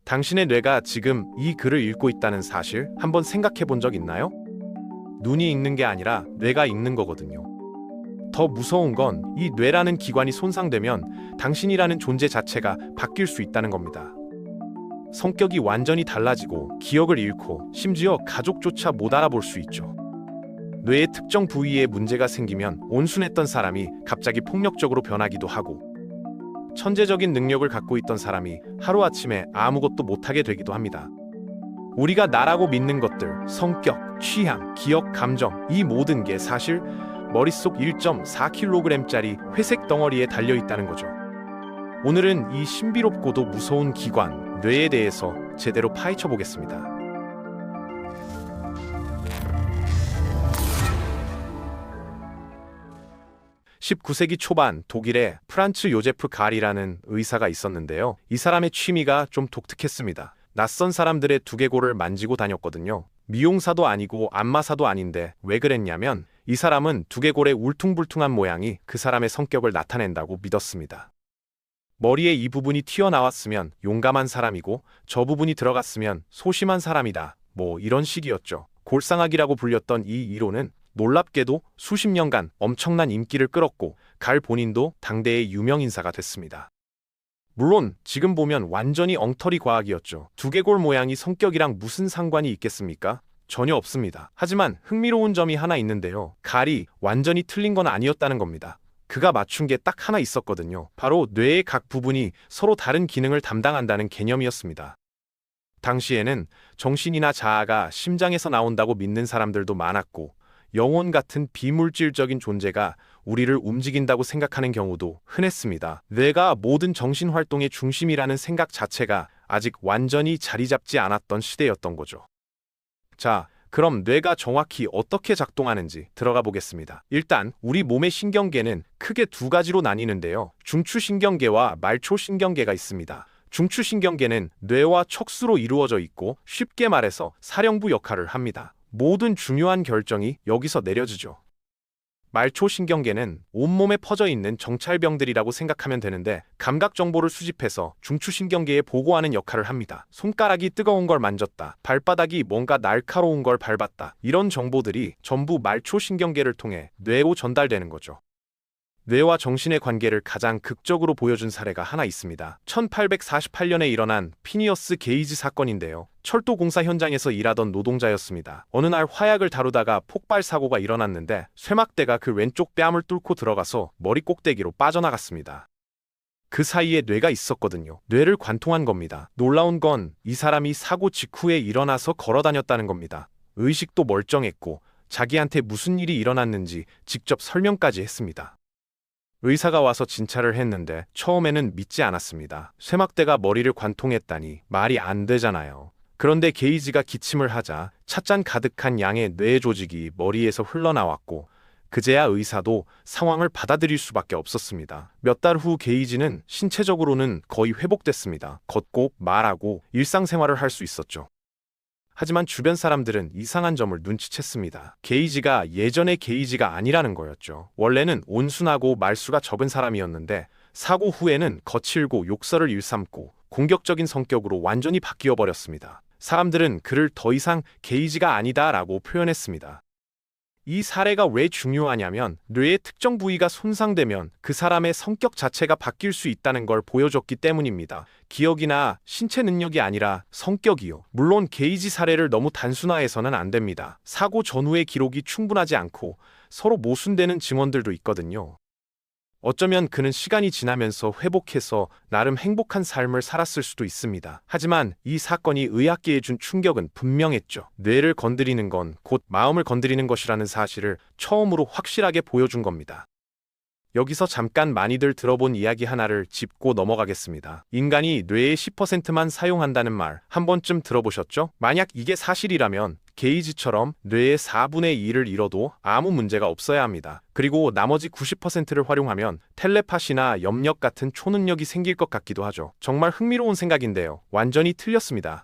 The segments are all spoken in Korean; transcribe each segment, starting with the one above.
당신의 뇌가 지금 이 글을 읽고 있다는 사실 한번 생각해 본 적 있나요? 눈이 읽는 게 아니라 뇌가 읽는 거거든요. 더 무서운 건 이 뇌라는 기관이 손상되면 당신이라는 존재 자체가 바뀔 수 있다는 겁니다. 성격이 완전히 달라지고 기억을 잃고 심지어 가족조차 못 알아볼 수 있죠. 뇌의 특정 부위에 문제가 생기면 온순했던 사람이 갑자기 폭력적으로 변하기도 하고 천재적인 능력을 갖고 있던 사람이 하루아침에 아무것도 못하게 되기도 합니다. 우리가 나라고 믿는 것들, 성격, 취향, 기억, 감정, 이 모든 게 사실 머릿속 1.4kg짜리 회색 덩어리에 달려있다는 거죠. 오늘은 이 신비롭고도 무서운 기관, 뇌에 대해서 제대로 파헤쳐 보겠습니다. 19세기 초반 독일에 프란츠 요제프 갈이라는 의사가 있었는데요. 이 사람의 취미가 좀 독특했습니다. 낯선 사람들의 두개골을 만지고 다녔거든요. 미용사도 아니고 안마사도 아닌데 왜 그랬냐면 이 사람은 두개골의 울퉁불퉁한 모양이 그 사람의 성격을 나타낸다고 믿었습니다. 머리에 이 부분이 튀어나왔으면 용감한 사람이고 저 부분이 들어갔으면 소심한 사람이다. 뭐 이런 식이었죠. 골상학이라고 불렸던 이 이론은 놀랍게도 수십 년간 엄청난 인기를 끌었고 갈 본인도 당대의 유명 인사가 됐습니다. 물론 지금 보면 완전히 엉터리 과학이었죠. 두개골 모양이 성격이랑 무슨 상관이 있겠습니까? 전혀 없습니다. 하지만 흥미로운 점이 하나 있는데요. 갈이 완전히 틀린 건 아니었다는 겁니다. 그가 맞춘 게 딱 하나 있었거든요. 바로 뇌의 각 부분이 서로 다른 기능을 담당한다는 개념이었습니다. 당시에는 정신이나 자아가 심장에서 나온다고 믿는 사람들도 많았고 영혼 같은 비물질적인 존재가 우리를 움직인다고 생각하는 경우도 흔했습니다. 뇌가 모든 정신활동의 중심이라는 생각 자체가 아직 완전히 자리 잡지 않았던 시대였던 거죠. 자, 그럼 뇌가 정확히 어떻게 작동하는지 들어가 보겠습니다. 일단 우리 몸의 신경계는 크게 두 가지로 나뉘는데요. 중추신경계와 말초신경계가 있습니다. 중추신경계는 뇌와 척수로 이루어져 있고 쉽게 말해서 사령부 역할을 합니다. 모든 중요한 결정이 여기서 내려지죠. 말초신경계는 온몸에 퍼져 있는 정찰병들이라고 생각하면 되는데 감각 정보를 수집해서 중추신경계에 보고하는 역할을 합니다. 손가락이 뜨거운 걸 만졌다, 발바닥이 뭔가 날카로운 걸 밟았다. 이런 정보들이 전부 말초신경계를 통해 뇌로 전달되는 거죠. 뇌와 정신의 관계를 가장 극적으로 보여준 사례가 하나 있습니다. 1848년에 일어난 피니어스 게이지 사건인데요. 철도 공사 현장에서 일하던 노동자였습니다. 어느 날 화약을 다루다가 폭발 사고가 일어났는데 쇠막대가 그 왼쪽 뺨을 뚫고 들어가서 머리 꼭대기로 빠져나갔습니다. 그 사이에 뇌가 있었거든요. 뇌를 관통한 겁니다. 놀라운 건 이 사람이 사고 직후에 일어나서 걸어 다녔다는 겁니다. 의식도 멀쩡했고 자기한테 무슨 일이 일어났는지 직접 설명까지 했습니다. 의사가 와서 진찰을 했는데 처음에는 믿지 않았습니다. 쇠막대가 머리를 관통했다니 말이 안 되잖아요. 그런데 게이지가 기침을 하자 찻잔 가득한 양의 뇌 조직이 머리에서 흘러나왔고 그제야 의사도 상황을 받아들일 수밖에 없었습니다. 몇 달 후 게이지는 신체적으로는 거의 회복됐습니다. 걷고 말하고 일상생활을 할 수 있었죠. 하지만 주변 사람들은 이상한 점을 눈치챘습니다. 게이지가 예전의 게이지가 아니라는 거였죠. 원래는 온순하고 말수가 적은 사람이었는데 사고 후에는 거칠고 욕설을 일삼고 공격적인 성격으로 완전히 바뀌어 버렸습니다. 사람들은 그를 더 이상 게이지가 아니다라고 표현했습니다. 이 사례가 왜 중요하냐면 뇌의 특정 부위가 손상되면 그 사람의 성격 자체가 바뀔 수 있다는 걸 보여줬기 때문입니다. 기억이나 신체 능력이 아니라 성격이요. 물론 게이지 사례를 너무 단순화해서는 안 됩니다. 사고 전후의 기록이 충분하지 않고 서로 모순되는 증언들도 있거든요. 어쩌면 그는 시간이 지나면서 회복해서 나름 행복한 삶을 살았을 수도 있습니다. 하지만 이 사건이 의학계에 준 충격은 분명했죠. 뇌를 건드리는 건 곧 마음을 건드리는 것이라는 사실을 처음으로 확실하게 보여준 겁니다. 여기서 잠깐 많이들 들어본 이야기 하나를 짚고 넘어가겠습니다. 인간이 뇌의 10%만 사용한다는 말 한 번쯤 들어보셨죠? 만약 이게 사실이라면 게이지처럼 뇌의 4분의 2를 잃어도 아무 문제가 없어야 합니다. 그리고 나머지 90%를 활용하면 텔레파시나 염력 같은 초능력이 생길 것 같기도 하죠. 정말 흥미로운 생각인데요. 완전히 틀렸습니다.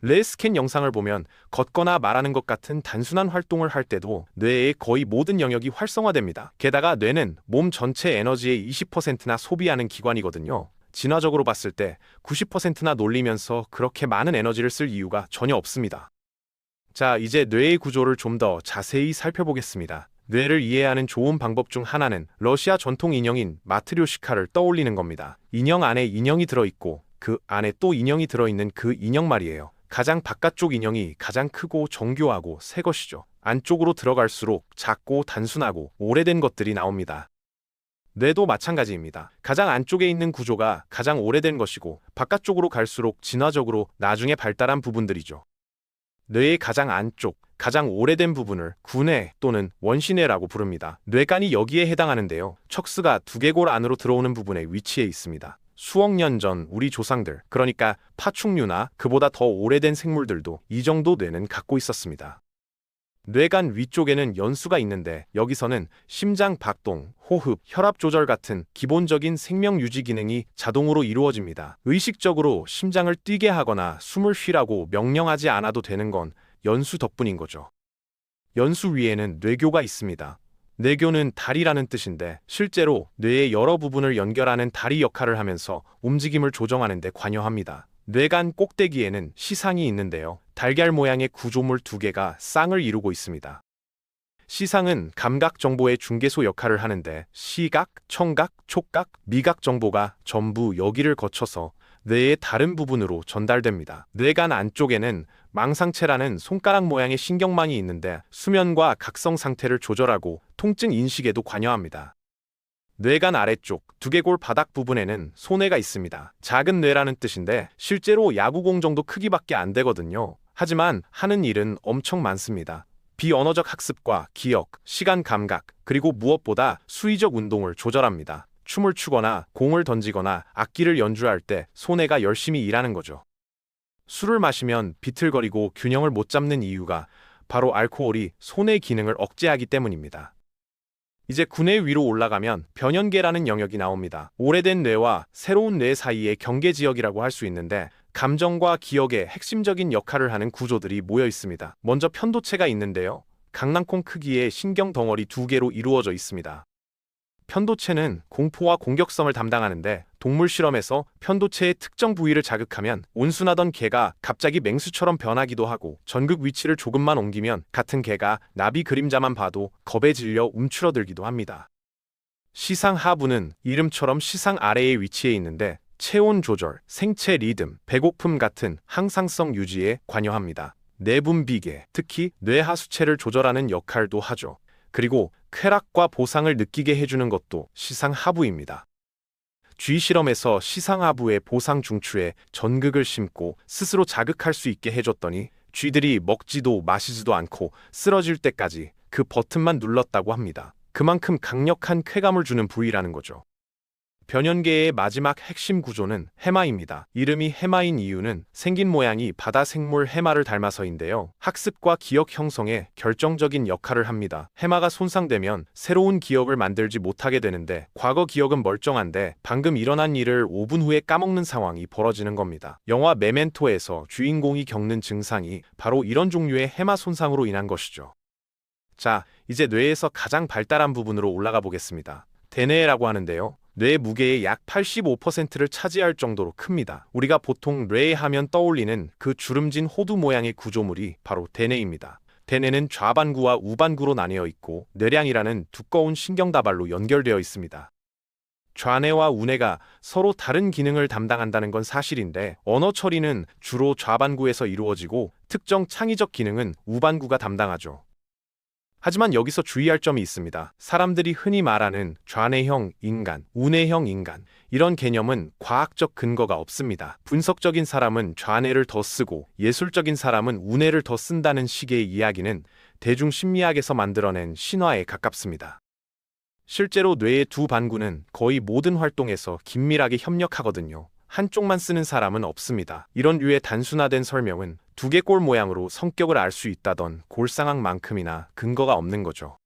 뇌 스캔 영상을 보면 걷거나 말하는 것 같은 단순한 활동을 할 때도 뇌의 거의 모든 영역이 활성화됩니다. 게다가 뇌는 몸 전체 에너지의 20%나 소비하는 기관이거든요. 진화적으로 봤을 때 90%나 놀리면서 그렇게 많은 에너지를 쓸 이유가 전혀 없습니다. 자, 이제 뇌의 구조를 좀 더 자세히 살펴보겠습니다. 뇌를 이해하는 좋은 방법 중 하나는 러시아 전통 인형인 마트료시카를 떠올리는 겁니다. 인형 안에 인형이 들어있고 그 안에 또 인형이 들어있는 그 인형 말이에요. 가장 바깥쪽 인형이 가장 크고 정교하고 새 것이죠. 안쪽으로 들어갈수록 작고 단순하고 오래된 것들이 나옵니다. 뇌도 마찬가지입니다. 가장 안쪽에 있는 구조가 가장 오래된 것이고 바깥쪽으로 갈수록 진화적으로 나중에 발달한 부분들이죠. 뇌의 가장 안쪽, 가장 오래된 부분을 구뇌 또는 원시뇌라고 부릅니다. 뇌간이 여기에 해당하는데요. 척스가 두개골 안으로 들어오는 부분에 위치해 있습니다. 수억 년 전 우리 조상들, 그러니까 파충류나 그보다 더 오래된 생물들도 이 정도 뇌는 갖고 있었습니다. 뇌간 위쪽에는 연수가 있는데 여기서는 심장 박동, 호흡, 혈압 조절 같은 기본적인 생명 유지 기능이 자동으로 이루어집니다. 의식적으로 심장을 뛰게 하거나 숨을 쉬라고 명령하지 않아도 되는 건 연수 덕분인 거죠. 연수 위에는 뇌교가 있습니다. 뇌교는 다리라는 뜻인데 실제로 뇌의 여러 부분을 연결하는 다리 역할을 하면서 움직임을 조정하는 데 관여합니다. 뇌간 꼭대기에는 시상이 있는데요. 달걀 모양의 구조물 두 개가 쌍을 이루고 있습니다. 시상은 감각 정보의 중개소 역할을 하는데 시각, 청각, 촉각, 미각 정보가 전부 여기를 거쳐서 뇌의 다른 부분으로 전달됩니다. 뇌간 안쪽에는 망상체라는 손가락 모양의 신경망이 있는데 수면과 각성 상태를 조절하고 통증 인식에도 관여합니다. 뇌간 아래쪽 두개골 바닥 부분에는 소뇌가 있습니다. 작은 뇌라는 뜻인데 실제로 야구공 정도 크기밖에 안 되거든요. 하지만 하는 일은 엄청 많습니다. 비언어적 학습과 기억, 시간 감각, 그리고 무엇보다 수의적 운동을 조절합니다. 춤을 추거나 공을 던지거나 악기를 연주할 때 소뇌가 열심히 일하는 거죠. 술을 마시면 비틀거리고 균형을 못 잡는 이유가 바로 알코올이 소뇌 기능을 억제하기 때문입니다. 이제 구뇌 위로 올라가면 변연계라는 영역이 나옵니다. 오래된 뇌와 새로운 뇌 사이의 경계 지역이라고 할 수 있는데 감정과 기억의 핵심적인 역할을 하는 구조들이 모여 있습니다. 먼저 편도체가 있는데요. 강낭콩 크기의 신경 덩어리 두 개로 이루어져 있습니다. 편도체는 공포와 공격성을 담당하는데 동물 실험에서 편도체의 특정 부위를 자극하면 온순하던 개가 갑자기 맹수처럼 변하기도 하고 전극 위치를 조금만 옮기면 같은 개가 나비 그림자만 봐도 겁에 질려 움츠러들기도 합니다. 시상 하부는 이름처럼 시상 아래에 위치해 있는데 체온 조절, 생체 리듬, 배고픔 같은 항상성 유지에 관여합니다. 내분비계, 특히 뇌하수체를 조절하는 역할도 하죠. 그리고 쾌락과 보상을 느끼게 해주는 것도 시상 하부입니다. 쥐 실험에서 시상 하부의 보상 중추에 전극을 심고 스스로 자극할 수 있게 해줬더니 쥐들이 먹지도 마시지도 않고 쓰러질 때까지 그 버튼만 눌렀다고 합니다. 그만큼 강력한 쾌감을 주는 부위라는 거죠. 변연계의 마지막 핵심 구조는 해마입니다. 이름이 해마인 이유는 생긴 모양이 바다 생물 해마를 닮아서인데요. 학습과 기억 형성에 결정적인 역할을 합니다. 해마가 손상되면 새로운 기억을 만들지 못하게 되는데 과거 기억은 멀쩡한데 방금 일어난 일을 5분 후에 까먹는 상황이 벌어지는 겁니다. 영화 메멘토에서 주인공이 겪는 증상이 바로 이런 종류의 해마 손상으로 인한 것이죠. 자, 이제 뇌에서 가장 발달한 부분으로 올라가 보겠습니다. 대뇌라고 하는데요. 뇌 무게의 약 85%를 차지할 정도로 큽니다. 우리가 보통 뇌 하면 떠올리는 그 주름진 호두 모양의 구조물이 바로 대뇌입니다. 대뇌는 좌반구와 우반구로 나뉘어 있고 뇌량이라는 두꺼운 신경다발로 연결되어 있습니다. 좌뇌와 우뇌가 서로 다른 기능을 담당한다는 건 사실인데 언어 처리는 주로 좌반구에서 이루어지고 특정 창의적 기능은 우반구가 담당하죠. 하지만 여기서 주의할 점이 있습니다. 사람들이 흔히 말하는 좌뇌형 인간, 우뇌형 인간, 이런 개념은 과학적 근거가 없습니다. 분석적인 사람은 좌뇌를 더 쓰고 예술적인 사람은 우뇌를 더 쓴다는 식의 이야기는 대중심리학에서 만들어낸 신화에 가깝습니다. 실제로 뇌의 두 반구는 거의 모든 활동에서 긴밀하게 협력하거든요. 한쪽만 쓰는 사람은 없습니다. 이런 류의 단순화된 설명은 두개골 모양으로 성격을 알 수 있다던 골상학만큼이나 근거가 없는 거죠.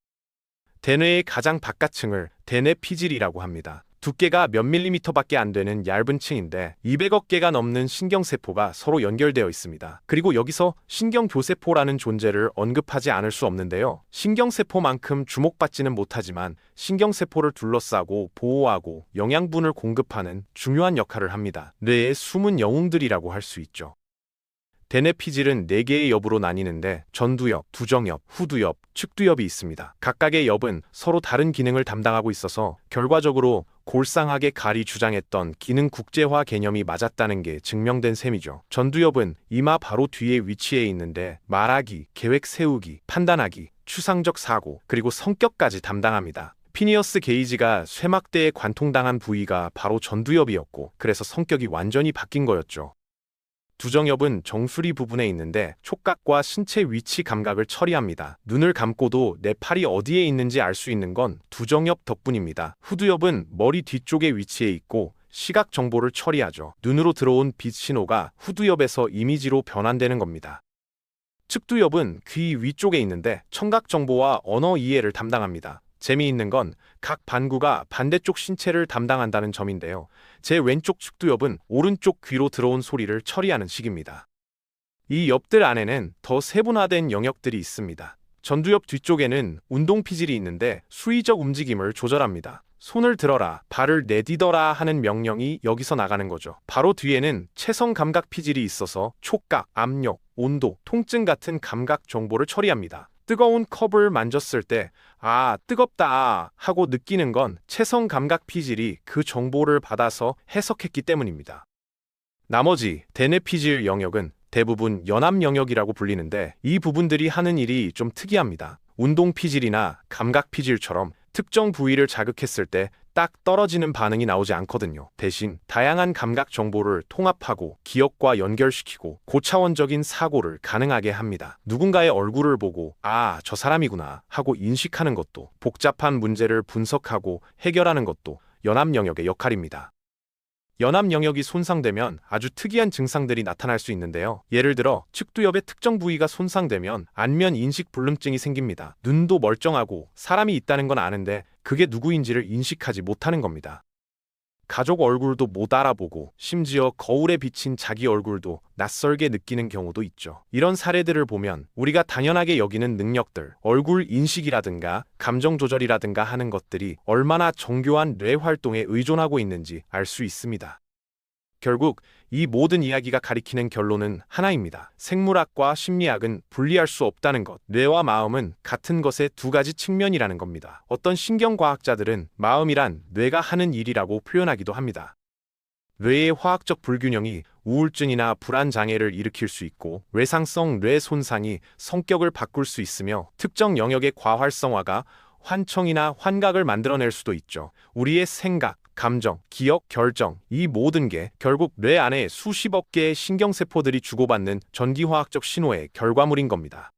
대뇌의 가장 바깥층을 대뇌 피질이라고 합니다. 두께가 몇 밀리미터밖에 안 되는 얇은 층인데 200억 개가 넘는 신경세포가 서로 연결되어 있습니다. 그리고 여기서 신경교세포라는 존재를 언급하지 않을 수 없는데요. 신경세포만큼 주목받지는 못하지만 신경세포를 둘러싸고 보호하고 영양분을 공급하는 중요한 역할을 합니다. 뇌의 숨은 영웅들이라고 할 수 있죠. 대뇌 피질은 4개의 엽으로 나뉘는데 전두엽, 두정엽, 후두엽, 측두엽이 있습니다. 각각의 엽은 서로 다른 기능을 담당하고 있어서 결과적으로 골상하게 갈이 주장했던 기능 국제화 개념이 맞았다는 게 증명된 셈이죠. 전두엽은 이마 바로 뒤에 위치해 있는데 말하기, 계획 세우기, 판단하기, 추상적 사고, 그리고 성격까지 담당합니다. 피니어스 게이지가 쇠막대에 관통당한 부위가 바로 전두엽이었고 그래서 성격이 완전히 바뀐 거였죠. 두정엽은 정수리 부분에 있는데 촉각과 신체 위치 감각을 처리합니다. 눈을 감고도 내 팔이 어디에 있는지 알 수 있는 건 두정엽 덕분입니다. 후두엽은 머리 뒤쪽에 위치해 있고 시각 정보를 처리하죠. 눈으로 들어온 빛 신호가 후두엽에서 이미지로 변환되는 겁니다. 측두엽은 귀 위쪽에 있는데 청각 정보와 언어 이해를 담당합니다. 재미있는 건 각 반구가 반대쪽 신체를 담당한다는 점인데요. 제 왼쪽 측두엽은 오른쪽 귀로 들어온 소리를 처리하는 식입니다. 이 엽들 안에는 더 세분화된 영역들이 있습니다. 전두엽 뒤쪽에는 운동피질이 있는데 수의적 움직임을 조절합니다. 손을 들어라, 발을 내디뎌라 하는 명령이 여기서 나가는 거죠. 바로 뒤에는 체성 감각 피질이 있어서 촉각, 압력, 온도, 통증 같은 감각 정보를 처리합니다. 뜨거운 컵을 만졌을 때 아, 뜨겁다 하고 느끼는 건 체성 감각 피질이 그 정보를 받아서 해석했기 때문입니다. 나머지 대뇌 피질 영역은 대부분 연합 영역이라고 불리는데 이 부분들이 하는 일이 좀 특이합니다. 운동 피질이나 감각 피질처럼 특정 부위를 자극했을 때 딱 떨어지는 반응이 나오지 않거든요. 대신 다양한 감각 정보를 통합하고 기억과 연결시키고 고차원적인 사고를 가능하게 합니다. 누군가의 얼굴을 보고 아, 저 사람이구나 하고 인식하는 것도 복잡한 문제를 분석하고 해결하는 것도 연합 영역의 역할입니다. 연합 영역이 손상되면 아주 특이한 증상들이 나타날 수 있는데요. 예를 들어 측두엽의 특정 부위가 손상되면 안면 인식 불능증이 생깁니다. 눈도 멀쩡하고 사람이 있다는 건 아는데 그게 누구인지를 인식하지 못하는 겁니다. 가족 얼굴도 못 알아보고 심지어 거울에 비친 자기 얼굴도 낯설게 느끼는 경우도 있죠. 이런 사례들을 보면 우리가 당연하게 여기는 능력들, 얼굴 인식이라든가 감정 조절이라든가 하는 것들이 얼마나 정교한 뇌 활동에 의존하고 있는지 알 수 있습니다. 결국 이 모든 이야기가 가리키는 결론은 하나입니다. 생물학과 심리학은 분리할 수 없다는 것. 뇌와 마음은 같은 것의 두 가지 측면이라는 겁니다. 어떤 신경과학자들은 마음이란 뇌가 하는 일이라고 표현하기도 합니다. 뇌의 화학적 불균형이 우울증이나 불안 장애를 일으킬 수 있고 외상성 뇌 손상이 성격을 바꿀 수 있으며 특정 영역의 과활성화가 환청이나 환각을 만들어낼 수도 있죠. 우리의 생각, 감정, 기억, 결정, 이 모든 게 결국 뇌 안에 수십억 개의 신경세포들이 주고받는 전기화학적 신호의 결과물인 겁니다.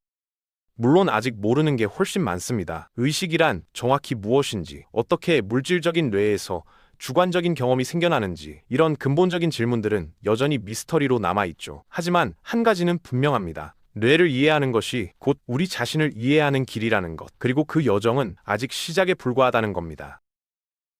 물론 아직 모르는 게 훨씬 많습니다. 의식이란 정확히 무엇인지, 어떻게 물질적인 뇌에서 주관적인 경험이 생겨나는지 이런 근본적인 질문들은 여전히 미스터리로 남아있죠. 하지만 한 가지는 분명합니다. 뇌를 이해하는 것이 곧 우리 자신을 이해하는 길이라는 것, 그리고 그 여정은 아직 시작에 불과하다는 겁니다.